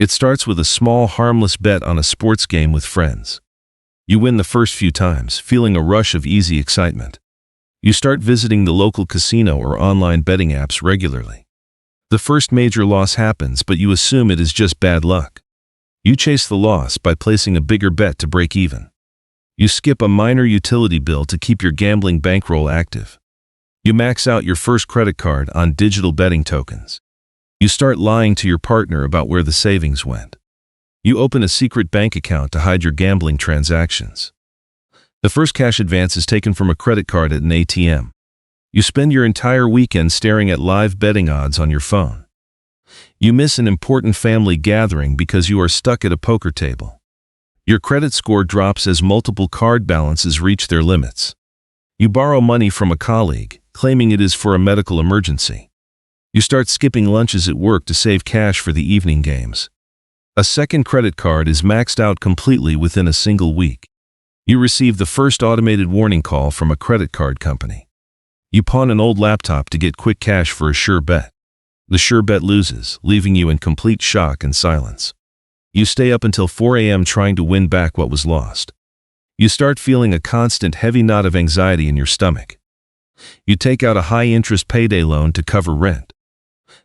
It starts with a small, harmless bet on a sports game with friends. You win the first few times, feeling a rush of easy excitement. You start visiting the local casino or online betting apps regularly. The first major loss happens, but you assume it is just bad luck. You chase the loss by placing a bigger bet to break even. You skip a minor utility bill to keep your gambling bankroll active. You max out your first credit card on digital betting tokens. You start lying to your partner about where the savings went. You open a secret bank account to hide your gambling transactions. The first cash advance is taken from a credit card at an ATM. You spend your entire weekend staring at live betting odds on your phone. You miss an important family gathering because you are stuck at a poker table. Your credit score drops as multiple card balances reach their limits. You borrow money from a colleague, claiming it is for a medical emergency. You start skipping lunches at work to save cash for the evening games. A second credit card is maxed out completely within a single week. You receive the first automated warning call from a credit card company. You pawn an old laptop to get quick cash for a sure bet. The sure bet loses, leaving you in complete shock and silence. You stay up until 4 a.m. trying to win back what was lost. You start feeling a constant heavy knot of anxiety in your stomach. You take out a high-interest payday loan to cover rent.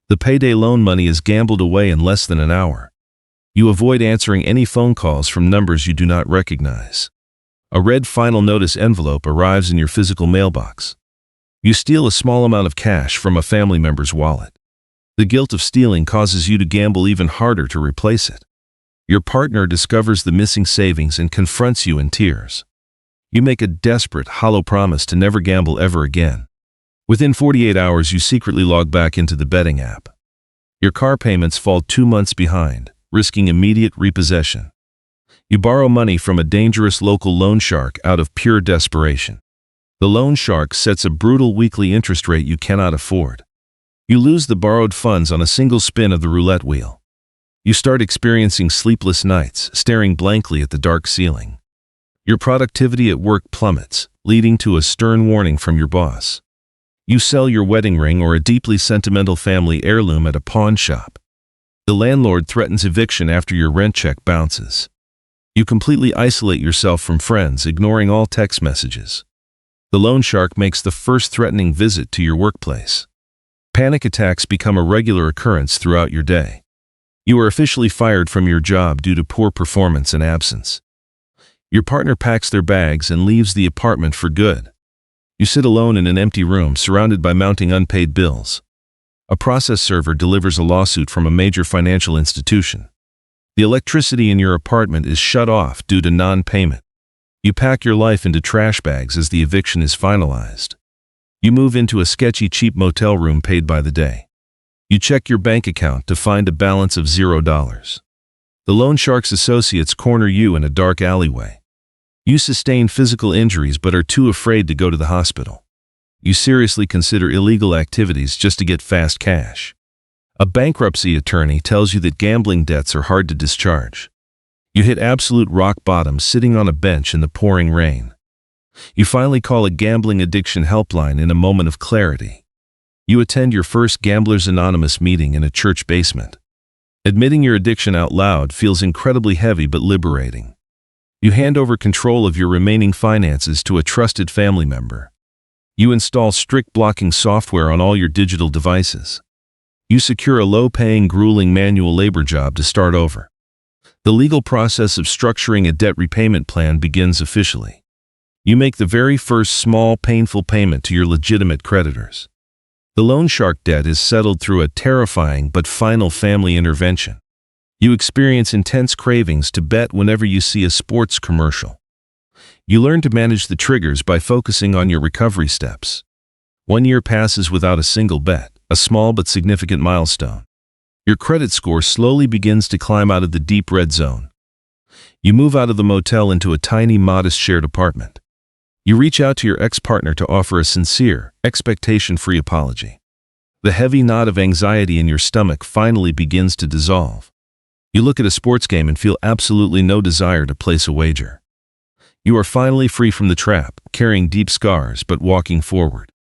The payday loan money is gambled away in less than an hour. You avoid answering any phone calls from numbers you do not recognize. A red final notice envelope arrives in your physical mailbox. You steal a small amount of cash from a family member's wallet. The guilt of stealing causes you to gamble even harder to replace it. Your partner discovers the missing savings and confronts you in tears. You make a desperate, hollow promise to never gamble ever again. Within 48 hours, you secretly log back into the betting app. Your car payments fall 2 months behind, risking immediate repossession. You borrow money from a dangerous local loan shark out of pure desperation. The loan shark sets a brutal weekly interest rate you cannot afford. You lose the borrowed funds on a single spin of the roulette wheel. You start experiencing sleepless nights, staring blankly at the dark ceiling. Your productivity at work plummets, leading to a stern warning from your boss. You sell your wedding ring or a deeply sentimental family heirloom at a pawn shop. The landlord threatens eviction after your rent check bounces. You completely isolate yourself from friends, ignoring all text messages. The loan shark makes the first threatening visit to your workplace. Panic attacks become a regular occurrence throughout your day. You are officially fired from your job due to poor performance and absence. Your partner packs their bags and leaves the apartment for good. You sit alone in an empty room surrounded by mounting unpaid bills. A process server delivers a lawsuit from a major financial institution. The electricity in your apartment is shut off due to non-payment. You pack your life into trash bags as the eviction is finalized. You move into a sketchy, cheap motel room paid by the day. You check your bank account to find a balance of $0. The loan shark's associates corner you in a dark alleyway. You sustain physical injuries but are too afraid to go to the hospital. You seriously consider illegal activities just to get fast cash. A bankruptcy attorney tells you that gambling debts are hard to discharge. You hit absolute rock bottom sitting on a bench in the pouring rain. You finally call a gambling addiction helpline in a moment of clarity. You attend your first Gamblers Anonymous meeting in a church basement. Admitting your addiction out loud feels incredibly heavy but liberating. You hand over control of your remaining finances to a trusted family member. You install strict blocking software on all your digital devices. You secure a low-paying, grueling manual labor job to start over. The legal process of structuring a debt repayment plan begins officially. You make the very first small, painful payment to your legitimate creditors. The loan shark debt is settled through a terrifying but final family intervention. You experience intense cravings to bet whenever you see a sports commercial. You learn to manage the triggers by focusing on your recovery steps. 1 year passes without a single bet, a small but significant milestone. Your credit score slowly begins to climb out of the deep red zone. You move out of the motel into a tiny, modest shared apartment. You reach out to your ex-partner to offer a sincere, expectation-free apology. The heavy knot of anxiety in your stomach finally begins to dissolve. You look at a sports game and feel absolutely no desire to place a wager. You are finally free from the trap, carrying deep scars but walking forward.